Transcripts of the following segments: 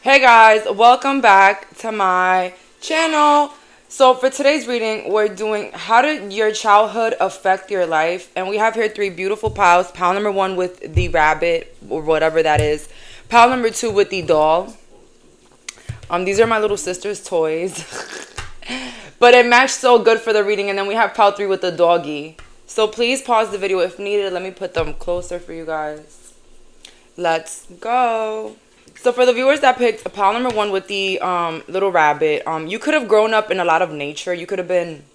Hey guys, welcome back to my channel. So for today's reading, we're doing how did your childhood affect your life? And we have here three beautiful piles. Pile number one with the rabbit or whatever that is. Pile number two with the doll. These are my little sister's toys. But it matched so good for the reading. And then we have pile three with the doggy. So please pause the video if needed. Let me put them closer for you guys. Let's go. So for the viewers that picked pile number one with the little rabbit, you could have grown up in a lot of nature. You could have been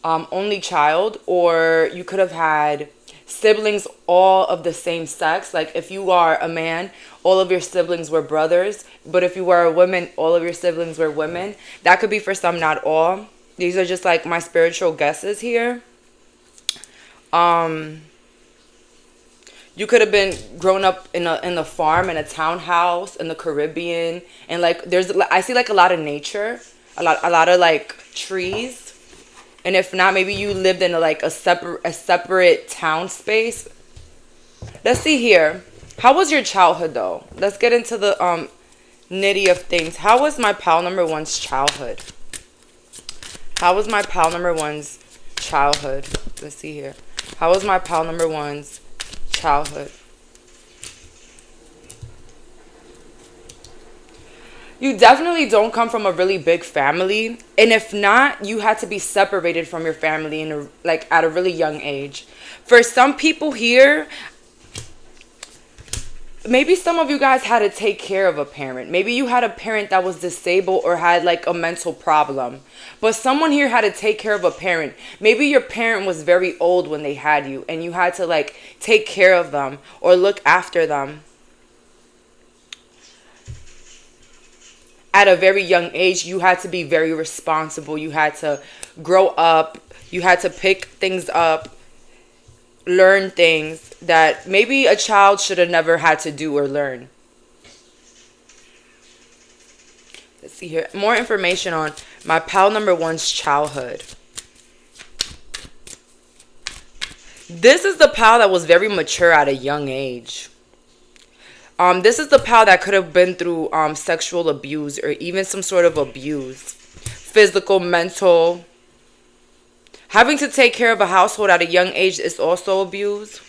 only child, or you could have had siblings all of the same sex. Like if you are a man, all of your siblings were brothers. But if you were a woman, all of your siblings were women. That could be for some, not all. These are just like my spiritual guesses here. You could have been grown up in a farm, in a townhouse, in the Caribbean, and like I see like a lot of nature, a lot of like trees, and if not, maybe you lived in a separate town space. Let's see here. How was your childhood though? Let's get into the nitty of things. How was my pal number one's childhood? How was my pal number one's childhood? Let's see here. How was my pal number one's childhood? You definitely don't come from a really big family, and if not, you had to be separated from your family at a really young age. For some people here, maybe some of you guys had to take care of a parent. Maybe you had a parent that was disabled or had like a mental problem. But someone here had to take care of a parent. Maybe your parent was very old when they had you and you had to like take care of them or look after them. At a very young age, you had to be very responsible. You had to grow up. You had to pick things up, learn things that maybe a child should have never had to do or learn. Let's see here. More information on my pal number one's childhood. This is the pal that was very mature at a young age. This is the pal that could have been through sexual abuse or even some sort of abuse. Physical, mental. Having to take care of a household at a young age is also abuse.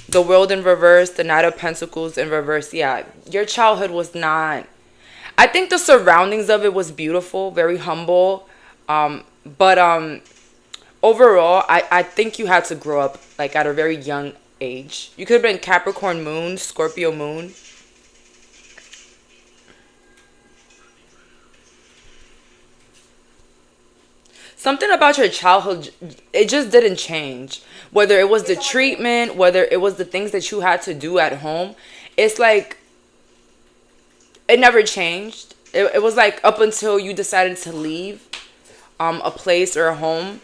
The World in reverse, the Knight of Pentacles in reverse. Yeah, your childhood was not... I think the surroundings of it was beautiful, very humble. But overall, I think you had to grow up like at a very young age. You could have been Capricorn moon, Scorpio moon. Something about your childhood, it just didn't change. Whether it was the treatment, whether it was the things that you had to do at home, it's like it never changed. It was like up until you decided to leave a place or a home.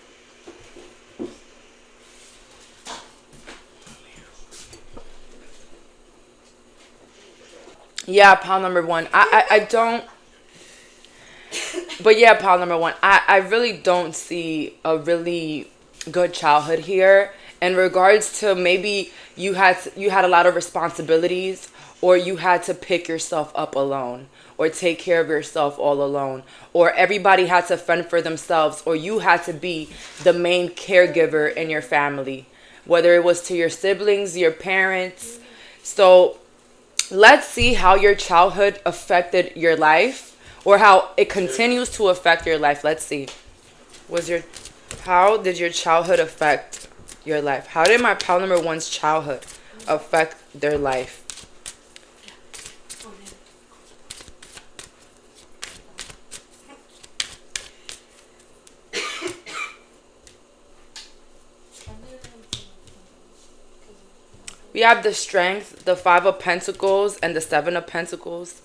Yeah, pile number one. I don't... But yeah, pile number one, I really don't see a really good childhood here in regards to maybe you had a lot of responsibilities, or you had to pick yourself up alone, or take care of yourself all alone, or everybody had to fend for themselves, or you had to be the main caregiver in your family, whether it was to your siblings, your parents. So let's see how your childhood affected your life, or how it continues to affect your life. Let's see. How did your childhood affect your life? How did my pal number one's childhood affect their life? We have the Strength, the Five of Pentacles, and the Seven of Pentacles.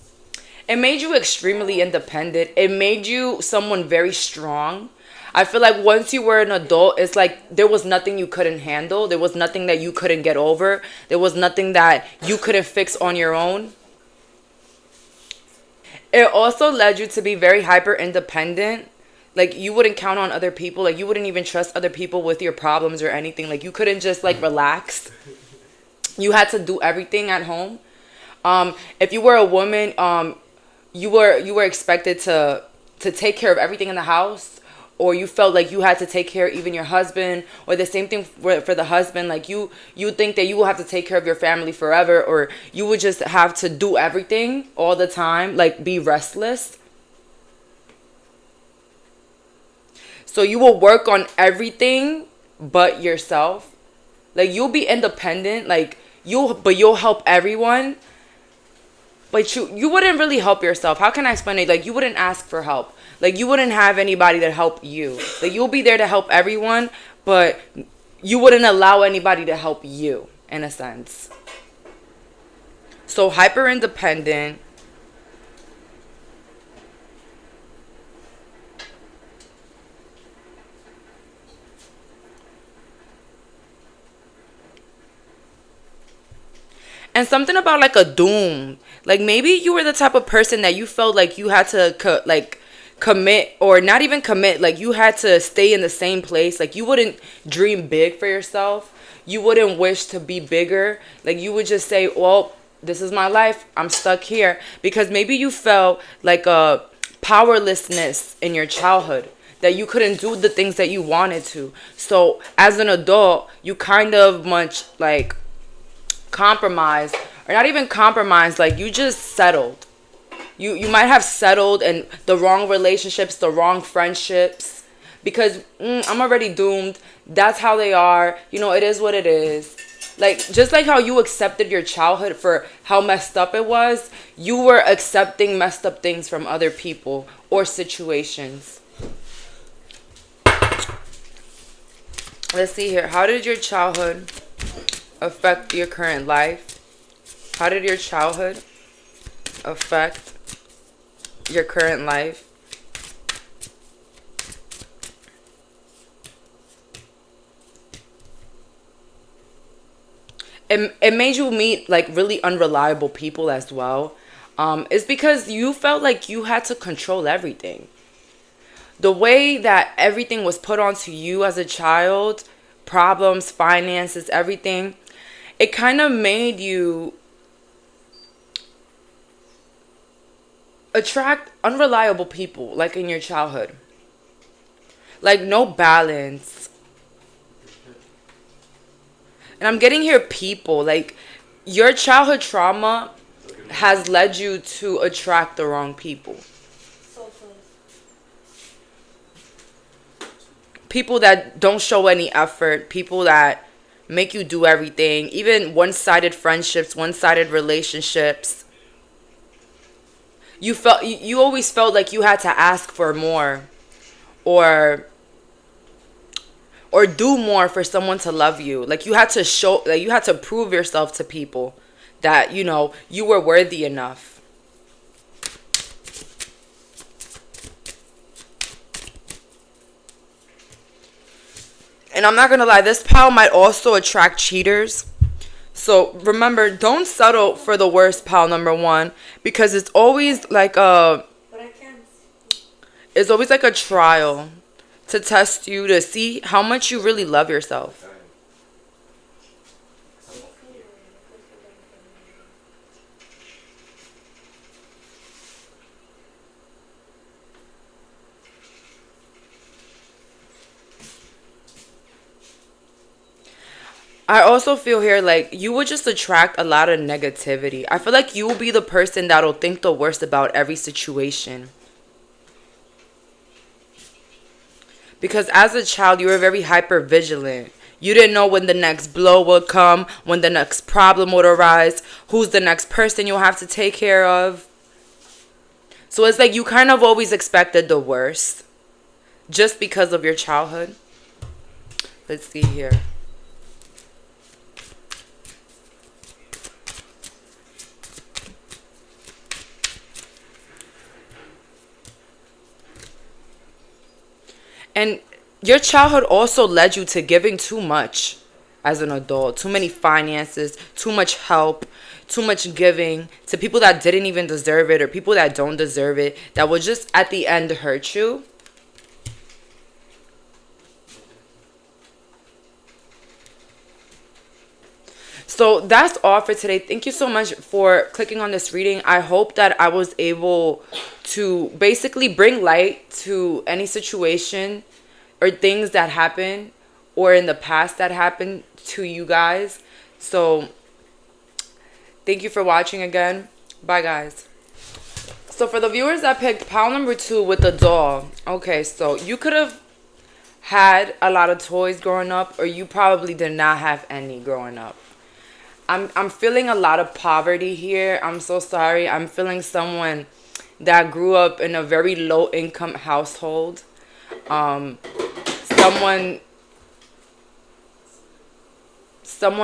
It made you extremely independent. It made you someone very strong. I feel like once you were an adult, it's like there was nothing you couldn't handle. There was nothing that you couldn't get over. There was nothing that you couldn't fix on your own. It also led you to be very hyper independent. Like you wouldn't count on other people. Like you wouldn't even trust other people with your problems or anything. Like you couldn't just like relax. You had to do everything at home. If you were a woman, you were expected to take care of everything in the house, or you felt like you had to take care of even your husband, or the same thing for the husband. Like you think that you will have to take care of your family forever, or you would just have to do everything all the time, like be restless. So you will work on everything but yourself. Like you'll be independent, like you'll help everyone, but you wouldn't really help yourself. How can I explain it? Like you wouldn't ask for help. Like you wouldn't have anybody to help you. Like you'll be there to help everyone, but you wouldn't allow anybody to help you in a sense. So hyper independent. And something about like a doom. Like maybe you were the type of person that you felt like you had to commit, or not even commit, like you had to stay in the same place. Like you wouldn't dream big for yourself. You wouldn't wish to be bigger. Like you would just say, well, this is my life. I'm stuck here. Because maybe you felt like a powerlessness in your childhood, that you couldn't do the things that you wanted to. So as an adult, you kind of much like compromise, or not even compromise, like you just settled. You might have settled in the wrong relationships, the wrong friendships, because I'm already doomed. That's how they are. It is what it is. Like just like how you accepted your childhood for how messed up it was, you were accepting messed up things from other people or situations. Let's see here. How did your childhood affect your current life? How did your childhood affect your current life? It made you meet like really unreliable people as well. It's because you felt like you had to control everything. The way that everything was put onto you as a child, problems, finances, everything, it kind of made you attract unreliable people, like in your childhood. Like no balance. And I'm getting here people, like your childhood trauma has led you to attract the wrong people. People that don't show any effort, people that make you do everything, even one-sided friendships, one-sided relationships. You always felt like you had to ask for more, or do more for someone to love you. Like you had to show, like you had to prove yourself to people that you were worthy enough. And I'm not gonna lie, this pile might also attract cheaters. So remember, don't settle for the worst, pile number one, because it's always like a trial to test you, to see how much you really love yourself. I also feel here like you would just attract a lot of negativity. I feel like you will be the person that'll think the worst about every situation. Because as a child, you were very hyper vigilant. You didn't know when the next blow would come, when the next problem would arise, who's the next person you'll have to take care of. So it's like you kind of always expected the worst just because of your childhood. Let's see here. And your childhood also led you to giving too much as an adult. Too many finances, too much help, too much giving to people that didn't even deserve it, or people that don't deserve it, that will just at the end hurt you. So So that's all for today. Thank you so much for clicking on this reading. I hope that I was able to basically bring light to any situation or things that happen or in the past that happened to you guys. So thank you for watching again. Bye, guys. So for the viewers that picked pile number 2 with the doll. Okay, so you could have had a lot of toys growing up, or you probably did not have any growing up. I'm feeling a lot of poverty here. I'm so sorry. I'm feeling someone that grew up in a very low income household. Someone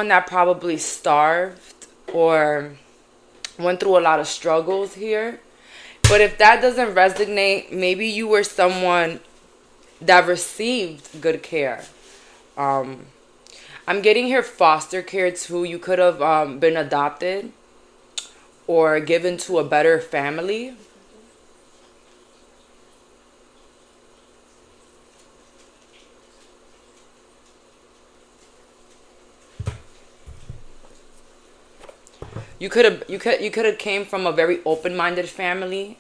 that probably starved or went through a lot of struggles here. But if that doesn't resonate, maybe you were someone that received good care. I'm getting here foster care too. You could have been adopted or given to a better family. You could have came from a very open-minded family.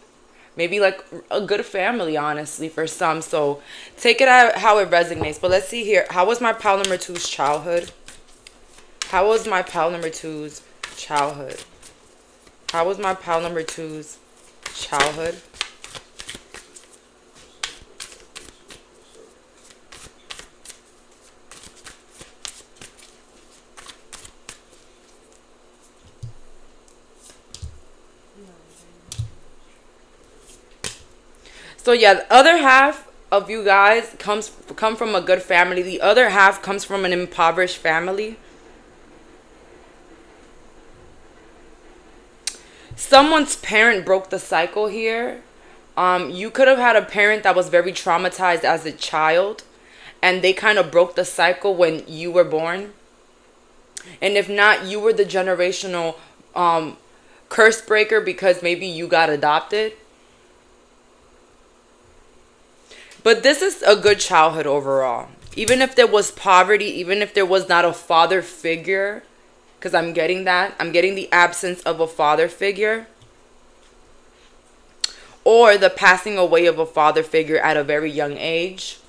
Maybe like a good family, honestly, for some. So take it out how it resonates. But let's see here. How was my pile number 2's childhood? How was my pile number 2's childhood? How was my pile number 2's childhood? So yeah, the other half of you guys come from a good family. The other half comes from an impoverished family. Someone's parent broke the cycle here. You could have had a parent that was very traumatized as a child, and they kind of broke the cycle when you were born. And if not, you were the generational curse breaker because maybe you got adopted. But this is a good childhood overall. Even if there was poverty, even if there was not a father figure, because I'm getting that. I'm getting the absence of a father figure. Or the passing away of a father figure at a very young age.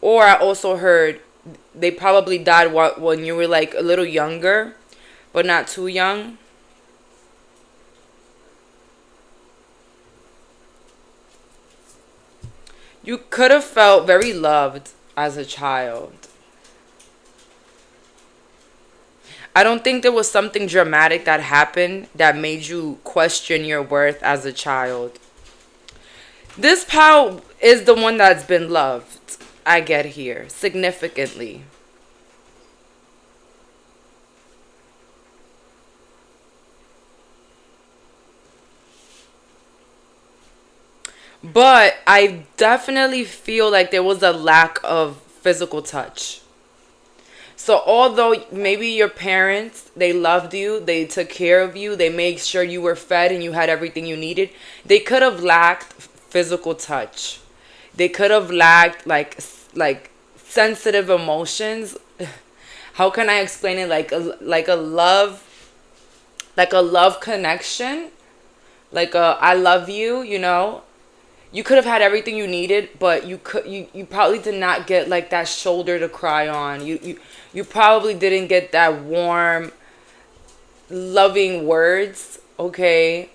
Or I also heard they probably died when you were like a little younger, but not too young. You could have felt very loved as a child. I don't think there was something dramatic that happened that made you question your worth as a child. This pile is the one that's been loved, I get here, significantly. But I definitely feel like there was a lack of physical touch. So although maybe your parents, they loved you, they took care of you, they made sure you were fed and you had everything you needed, they could have lacked physical touch. They could have lacked like sensitive emotions. How can I explain it? Like a love connection, like a I love you, you know. You could have had everything you needed, but you probably did not get like that shoulder to cry on. You probably didn't get that warm, loving words, okay?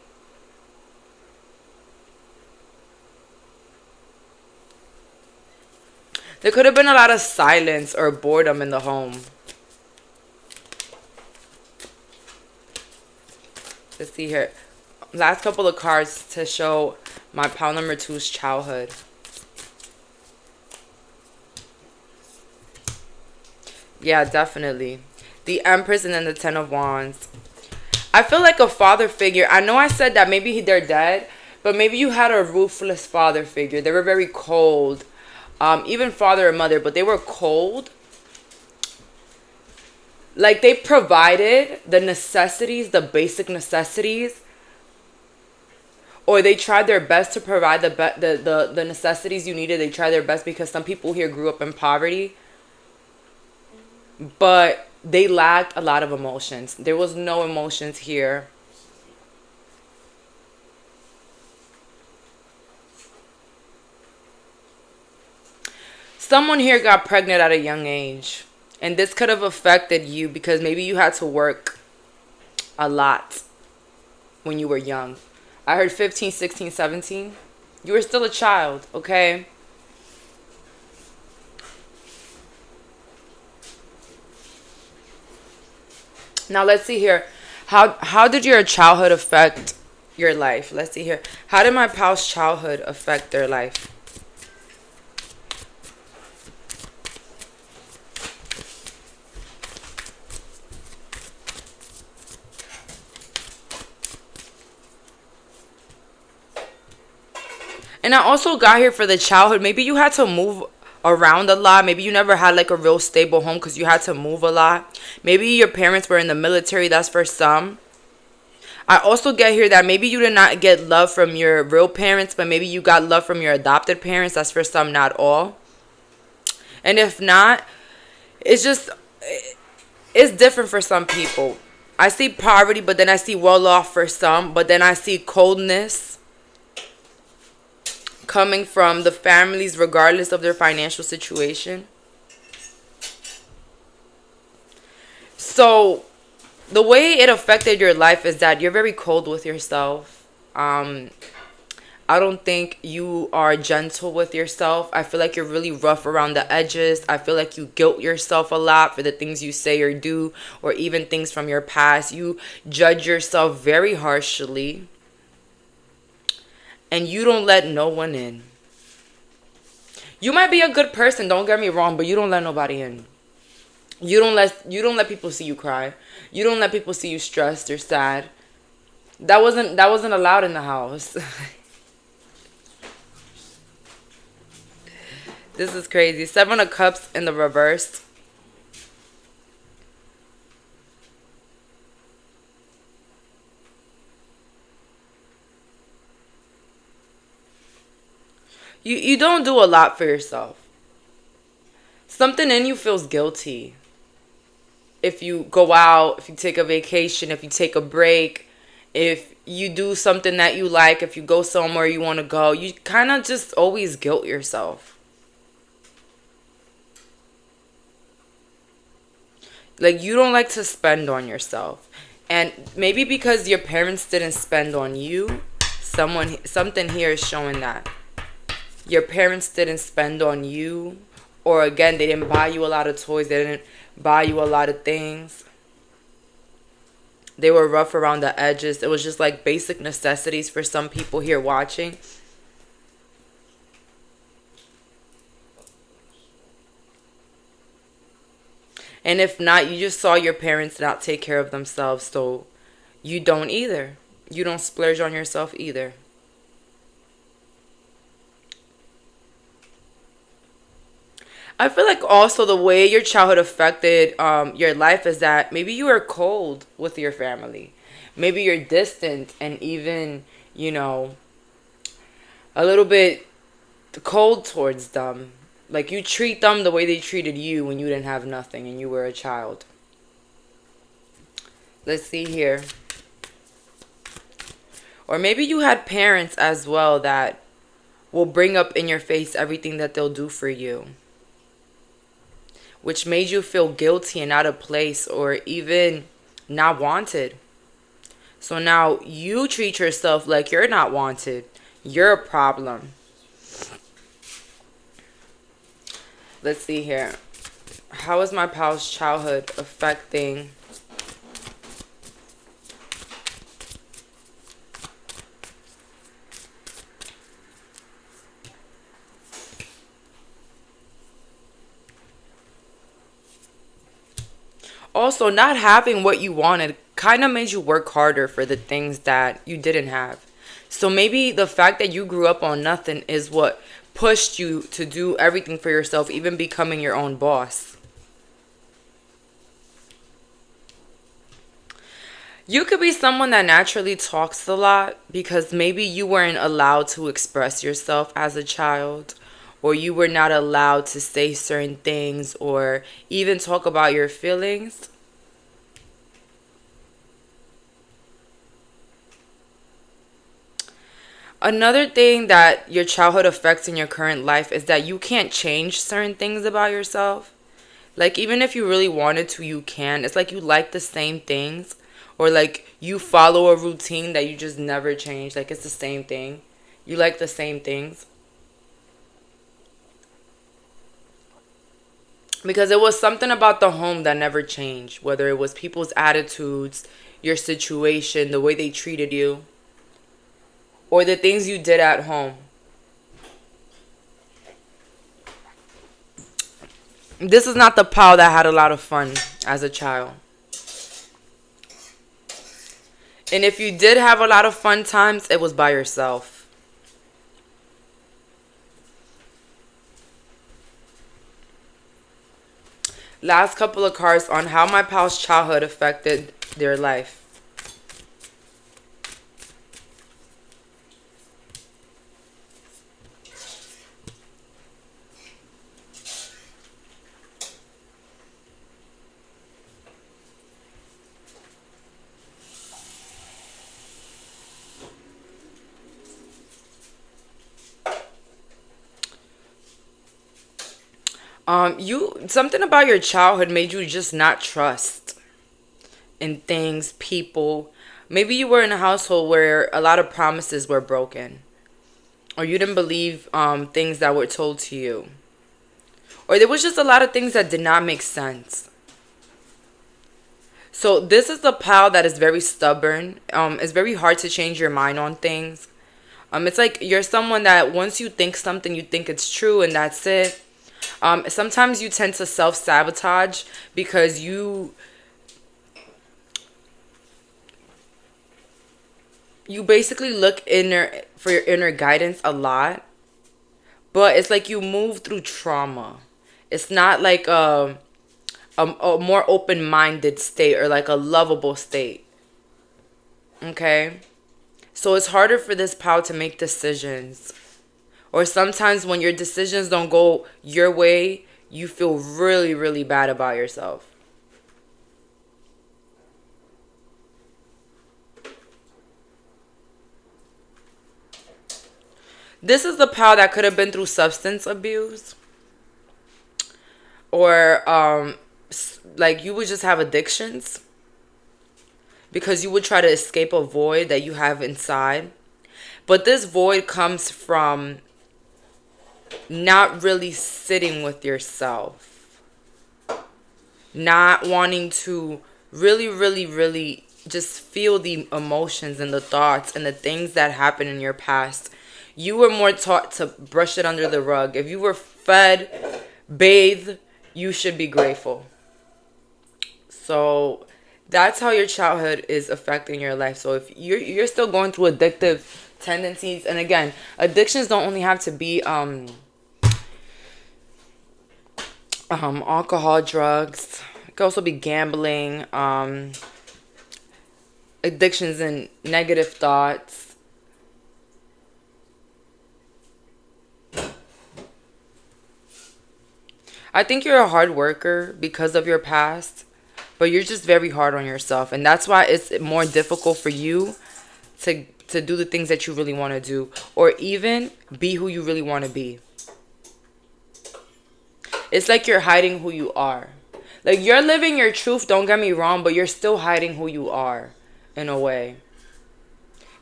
There could have been a lot of silence or boredom in the home. Let's see here. Last couple of cards to show my pile number 2's childhood. Yeah, definitely. The Empress and then the Ten of Wands. I feel like a father figure. I know I said that maybe they're dead, but maybe you had a ruthless father figure. They were very cold. Even father and mother, but they were cold. Like they provided the necessities, the basic necessities. Or they tried their best to provide the necessities you needed. They tried their best because some people here grew up in poverty. but they lacked a lot of emotions. There was no emotions here. Someone here got pregnant at a young age. And this could have affected you because maybe you had to work a lot when you were young. I heard 15, 16, 17. You were still a child, okay? Now let's see here. How did your childhood affect your life? Let's see here. How did my pal's childhood affect their life? And I also got here for the childhood. Maybe you had to move around a lot. Maybe you never had like a real stable home because you had to move a lot. Maybe your parents were in the military. That's for some. I also get here that maybe you did not get love from your real parents, but maybe you got love from your adopted parents. That's for some, not all. And if not, it's just, it's different for some people. I see poverty, but then I see well off for some, but then I see coldness coming from the families regardless of their financial situation. So the way it affected your life is that you're very cold with yourself. I don't think you are gentle with yourself. I feel like you're really rough around the edges. I feel like you guilt yourself a lot for the things you say or do, or even things from your past. You judge yourself very harshly, and you don't let no one in. You might be a good person, don't get me wrong, but you don't let nobody in. You don't let people see you cry. You don't let people see you stressed or sad. That wasn't allowed in the house. This is crazy. 7 of Cups in the reverse. You don't do a lot for yourself. Something in you feels guilty. If you go out, if you take a vacation, if you take a break, if you do something that you like, if you go somewhere you want to go, you kind of just always guilt yourself. Like, you don't like to spend on yourself. And maybe because your parents didn't spend on you, something here is showing that. Your parents didn't spend on you, or again, they didn't buy you a lot of toys, they didn't buy you a lot of things. They were rough around the edges. It was just like basic necessities for some people here watching. And if not, you just saw your parents not take care of themselves, so you don't either. You don't splurge on yourself either. I feel like also the way your childhood affected your life is that maybe you were cold with your family. Maybe you're distant and even, you know, a little bit cold towards them. Like, you treat them the way they treated you when you didn't have nothing and you were a child. Let's see here. Or maybe you had parents as well that will bring up in your face everything that they'll do for you, which made you feel guilty and out of place or even not wanted. So now you treat yourself like you're not wanted. You're a problem. Let's see here. How is my pal's childhood affecting also, not having what you wanted kind of made you work harder for the things that you didn't have. So maybe the fact that you grew up on nothing is what pushed you to do everything for yourself, even becoming your own boss. You could be someone that naturally talks a lot because maybe you weren't allowed to express yourself as a child, or you were not allowed to say certain things or even talk about your feelings. Another thing that your childhood affects in your current life is that you can't change certain things about yourself. Like, even if you really wanted to, you can. It's like you like the same things, or like you follow a routine that you just never change. Like, it's the same thing. You like the same things. Because it was something about the home that never changed. Whether it was people's attitudes, your situation, the way they treated you, or the things you did at home. This is not the pal that had a lot of fun as a child. And if you did have a lot of fun times, it was by yourself. Last couple of cards on how my pal's childhood affected their life. Something about your childhood made you just not trust in things, people. Maybe you were in a household where a lot of promises were broken, or you didn't believe things that were told to you, or there was just a lot of things that did not make sense. So this is the pal that is very stubborn. It's very hard to change your mind on things. It's like you're someone that once you think something, you think it's true and that's it. Sometimes you tend to self-sabotage because you basically look for your inner guidance a lot, but it's like you move through trauma. It's not like a more open-minded state or like a lovable state. Okay? So it's harder for this pal to make decisions. Or sometimes when your decisions don't go your way, you feel really, really bad about yourself. This is the pal that could have been through substance abuse. Or like you would just have addictions. Because you would try to escape a void that you have inside. But this void comes from not really sitting with yourself, not wanting to really, really, really just feel the emotions and the thoughts and the things that happened in your past. You were more taught to brush it under the rug. If you were fed, bathed, you should be grateful. So that's how your childhood is affecting your life. So if you're still going through addictive tendencies, and again, addictions don't only have to be alcohol, drugs. It could also be gambling, addictions and negative thoughts. I think you're a hard worker because of your past, but you're just very hard on yourself, and that's why it's more difficult for you to do the things that you really want to do, or even be who you really want to be. It's like you're hiding who you are. Like, you're living your truth, don't get me wrong, but you're still hiding who you are in a way.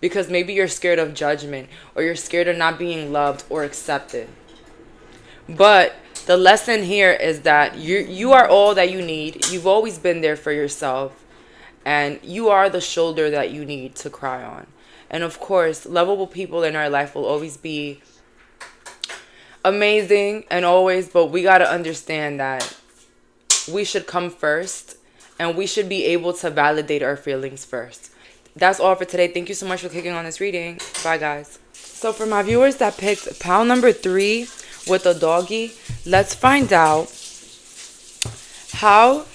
Because maybe you're scared of judgment, or you're scared of not being loved or accepted. But the lesson here is that you are all that you need. You've always been there for yourself. And you are the shoulder that you need to cry on. And of course, lovable people in our life will always be amazing and always, but we got to understand that we should come first and we should be able to validate our feelings first. That's all for today. Thank you so much for clicking on this reading. Bye, guys. So for my viewers that picked pal number 3 with a doggy, let's find out, how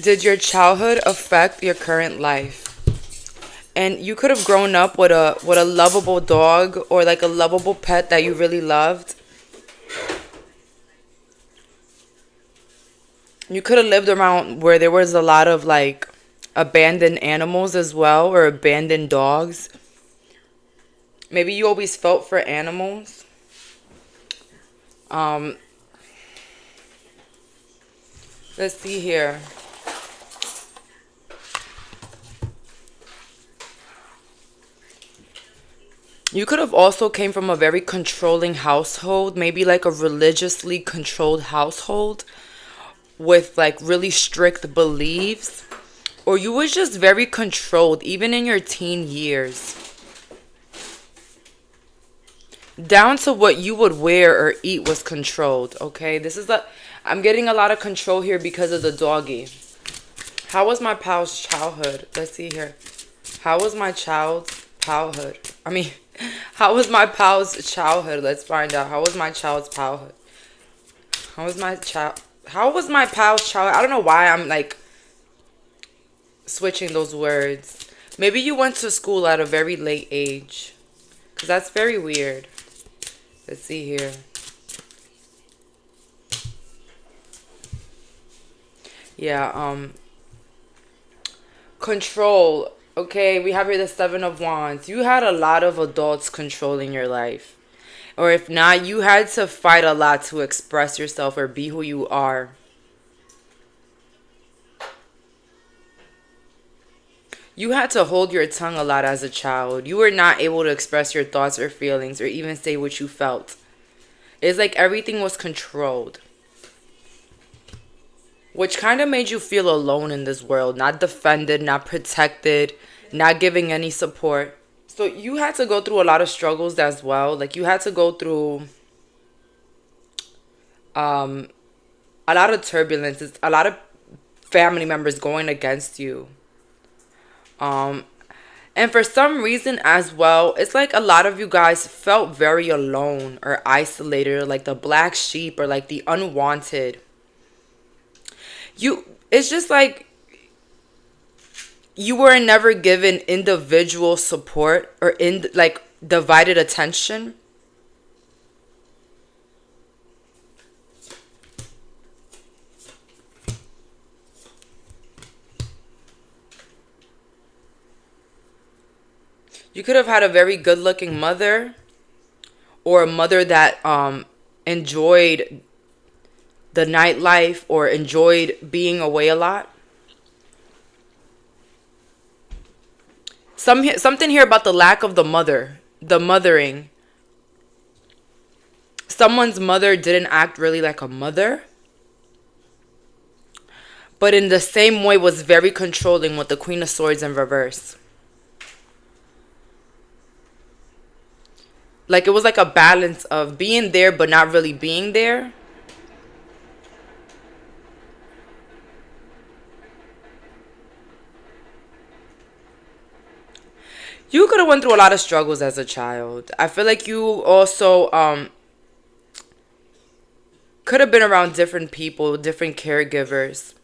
did your childhood affect your current life? And you could have grown up with a lovable dog or like a lovable pet that you really loved. You could have lived around where there was a lot of like abandoned animals as well, or abandoned dogs. Maybe you always felt for animals. Um, let's see here. You could have also came from a very controlling household, maybe like a religiously controlled household with like really strict beliefs, or you was just very controlled even in your teen years. Down to what you would wear or eat was controlled, okay? This is the I'm getting a lot of control here because of the doggy. How was my pal's childhood? Let's see here. How was my child's childhood? I mean, how was my pal's childhood? Let's find out. How was my child's childhood? How was my pal's childhood? I don't know why I'm like switching those words. Maybe you went to school at a very late age. Because that's very weird. Let's see here. Yeah, control. Okay, we have here the Seven of Wands. You had a lot of adults controlling your life. Or if not, you had to fight a lot to express yourself or be who you are. You had to hold your tongue a lot as a child. You were not able to express your thoughts or feelings or even say what you felt. It's like everything was controlled. Which kind of made you feel alone in this world. Not defended, not protected, not giving any support. So you had to go through a lot of struggles as well. Like you had to go through um, a lot of turbulences, a lot of family members going against you. Um, and for some reason as well, it's like a lot of you guys felt very alone or isolated, or like the black sheep or like the unwanted. It's just like you were never given individual support or in like divided attention. You could have had a very good looking mother, or a mother that enjoyed the nightlife or enjoyed being away a lot. Something here about the lack of the mother, the mothering. Someone's mother didn't act really like a mother, but in the same way was very controlling with the Queen of Swords in reverse. Like it was like a balance of being there but not really being there. You could have went through a lot of struggles as a child. I feel like you also could have been around different people, different caregivers.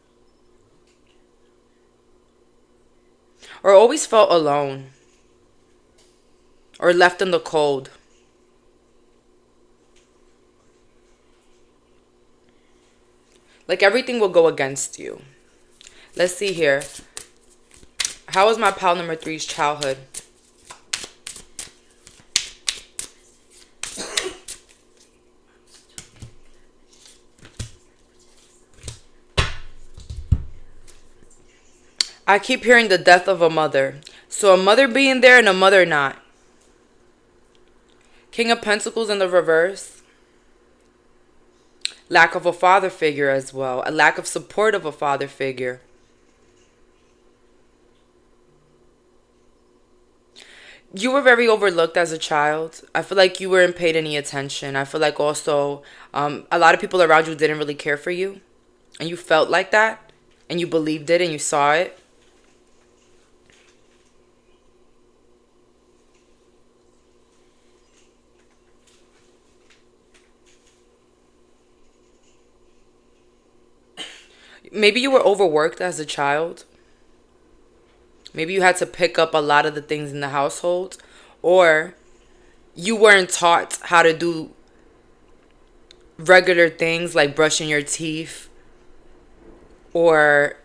Or always felt alone. Or left in the cold. Like everything will go against you. Let's see here. How was my pal number three's childhood? I keep hearing the death of a mother. So a mother being there and a mother not. King of Pentacles in the reverse. Lack of a father figure as well. A lack of support of a father figure. You were very overlooked as a child. I feel like you weren't paid any attention. I feel like also a lot of people around you didn't really care for you. And you felt like that. And you believed it and you saw it. Maybe you were overworked as a child. Maybe you had to pick up a lot of the things in the household. Or you weren't taught how to do regular things like brushing your teeth, or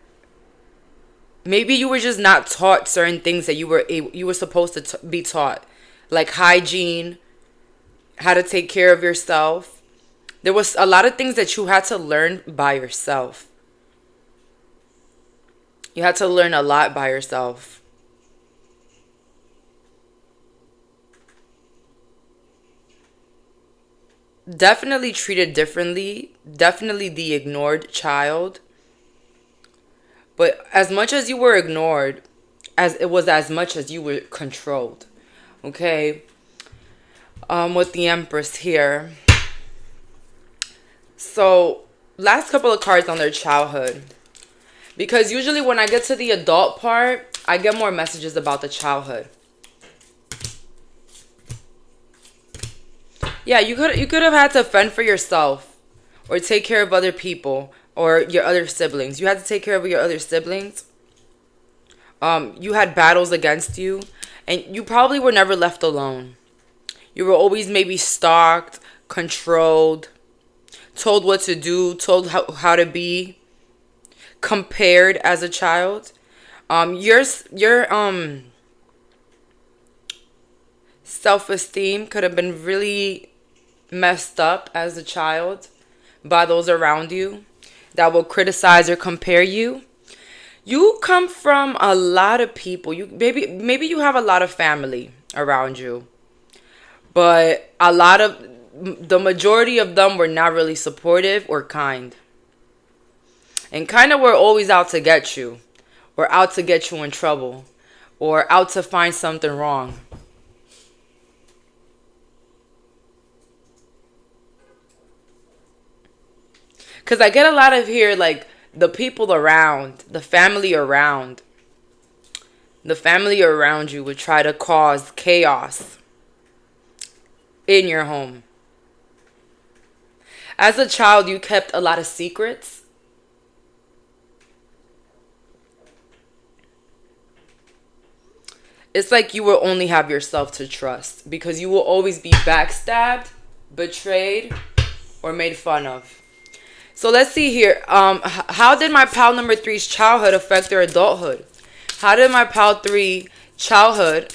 maybe you were just not taught certain things that you were supposed to be taught, like hygiene, how to take care of yourself. There was a lot of things that you had to learn by yourself. You had to learn a lot by yourself. Definitely treated differently. Definitely the ignored child. But as much as you were ignored, as it was as much as you were controlled. Okay? With the Empress here. So, last couple of cards on their childhood. Because usually when I get to the adult part, I get more messages about the childhood. Yeah, you could have had to fend for yourself or take care of other people or your other siblings. You had to take care of your other siblings. You had battles against you, and you probably were never left alone. You were always maybe stalked, controlled, told what to do, told how to be, compared as a child. Your self-esteem could have been really messed up as a child by those around you that will criticize or compare you. You come from a lot of people. You maybe you have a lot of family around you, but the majority of them were not really supportive or kind, and kind of were always out to get you, or out to get you in trouble, or out to find something wrong. Because I get a lot of here, like, the people around, the family around you would try to cause chaos in your home. As a child, you kept a lot of secrets. It's like you will only have yourself to trust because you will always be backstabbed, betrayed, or made fun of. So let's see here. How did my pal number 3's childhood affect their adulthood? How did my pal 3 childhood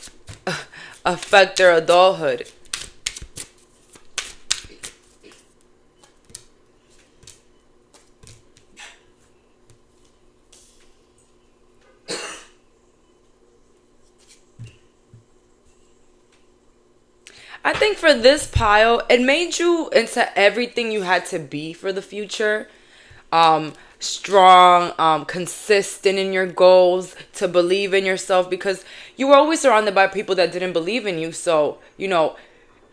affect their adulthood? I think for this pile, it made you into everything you had to be for the future. Strong, consistent in your goals, to believe in yourself, because you were always surrounded by people that didn't believe in you. So,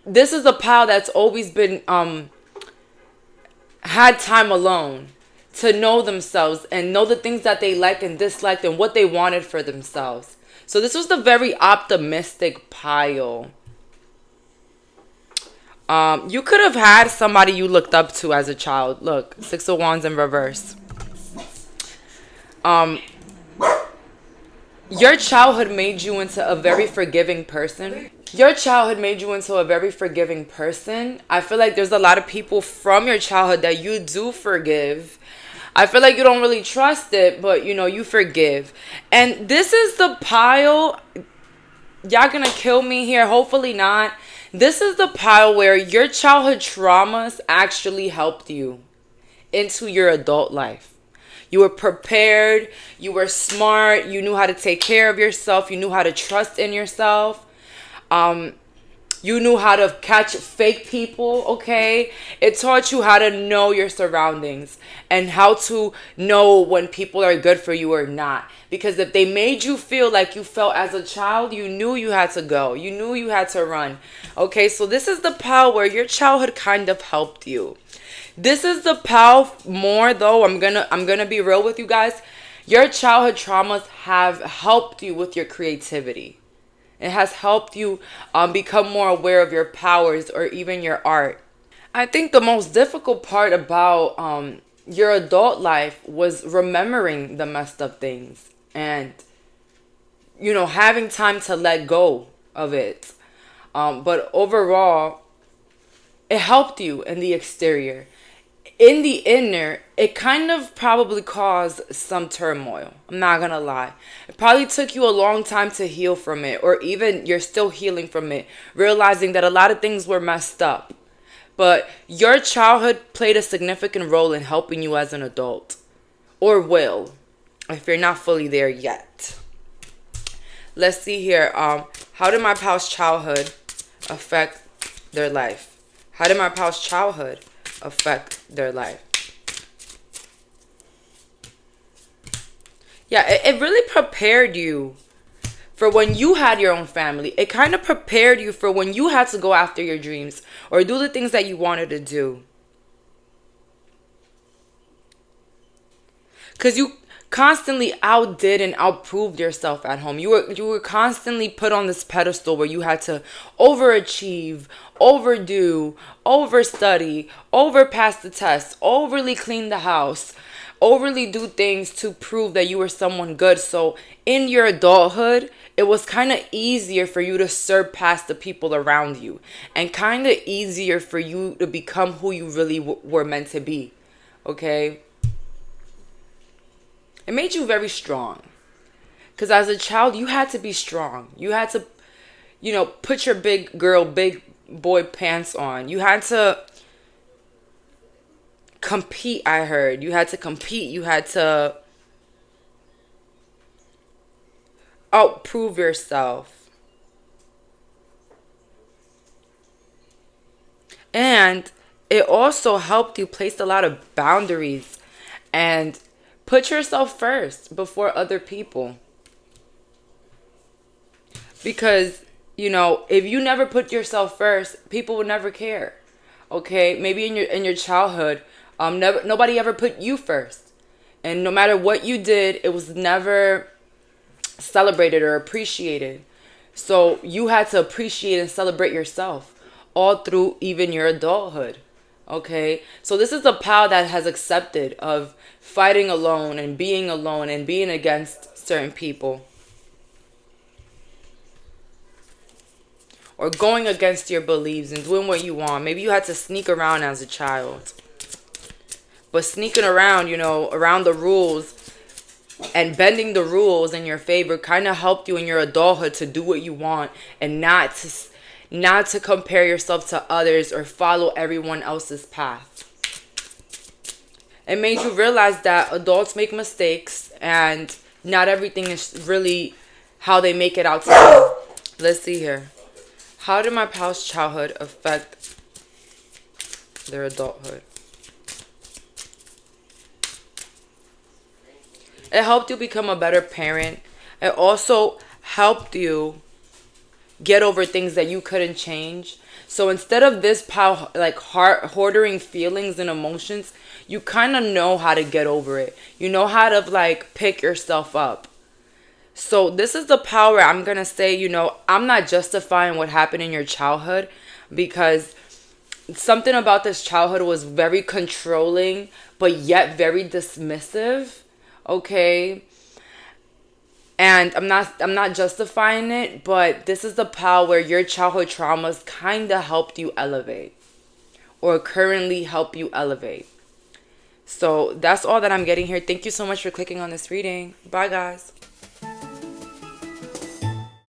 this is a pile that's always been, had time alone to know themselves and know the things that they liked and disliked and what they wanted for themselves. So this was the very optimistic pile. You could have had somebody you looked up to as a child. Look, 6 of Wands in reverse. Your childhood made you into a very forgiving person. Your childhood made you into a very forgiving person. I feel like there's a lot of people from your childhood that you do forgive. I feel like you don't really trust it, but you forgive. And this is the pile. Y'all gonna kill me here? Hopefully not. This is the pile where your childhood traumas actually helped you into your adult life. You were prepared. You were smart. You knew how to take care of yourself. You knew how to trust in yourself. You knew how to catch fake people, okay? It taught you how to know your surroundings and how to know when people are good for you or not. Because if they made you feel like you felt as a child, you knew you had to go. You knew you had to run. Okay, so this is the pile where your childhood kind of helped you. This is the pile more though. I'm gonna be real with you guys. Your childhood traumas have helped you with your creativity. It has helped you become more aware of your powers or even your art. I think the most difficult part about your adult life was remembering the messed up things and, having time to let go of it. But overall, it helped you in the exterior. in the inner, it kind of probably caused some turmoil. I'm not gonna lie. It probably took you a long time to heal from it, or even you're still healing from it, realizing that a lot of things were messed up. But your childhood played a significant role in helping you as an adult, or will, if you're not fully there yet. Let's see here. How did my past childhood affect their life? How did my past childhood affect their life? Yeah, it really prepared you for when you had your own family. It kind of prepared you for when you had to go after your dreams or do the things that you wanted to do. Because you constantly outdid and outproved yourself at home. You were constantly put on this pedestal where you had to overachieve, overdo, overstudy, overpass the test, overly clean the house, overly do things to prove that you were someone good. So in your adulthood, it was kind of easier for you to surpass the people around you, and kind of easier for you to become who you really were meant to be. Okay? It made you very strong. Because as a child, you had to be strong. You had to, put your big girl, big boy pants on. You had to compete, I heard. You had to compete. You had to outprove yourself. And it also helped you place a lot of boundaries and put yourself first before other people. Because, if you never put yourself first, people would never care. Okay? Maybe in your childhood, nobody ever put you first. And no matter what you did, it was never celebrated or appreciated. So you had to appreciate and celebrate yourself all through even your adulthood. Okay? So this is the power that has accepted of fighting alone and being against certain people. Or going against your beliefs and doing what you want. Maybe you had to sneak around as a child. But sneaking around, around the rules and bending the rules in your favor kind of helped you in your adulthood to do what you want and not to compare yourself to others or follow everyone else's path. It made you realize that adults make mistakes and not everything is really how they make it out to be. Let's see here. How did my past childhood affect their adulthood? It helped you become a better parent. It also helped you get over things that you couldn't change. So instead of this power, hoarding feelings and emotions, you kind of know how to get over it. You know how to pick yourself up. So this is the power. I'm going to say, I'm not justifying what happened in your childhood, because something about this childhood was very controlling, but yet very dismissive. Okay? And I'm not justifying it, but this is the power where your childhood traumas kind of helped you elevate, or currently help you elevate. So that's all that I'm getting here. Thank you so much for clicking on this reading. Bye, guys.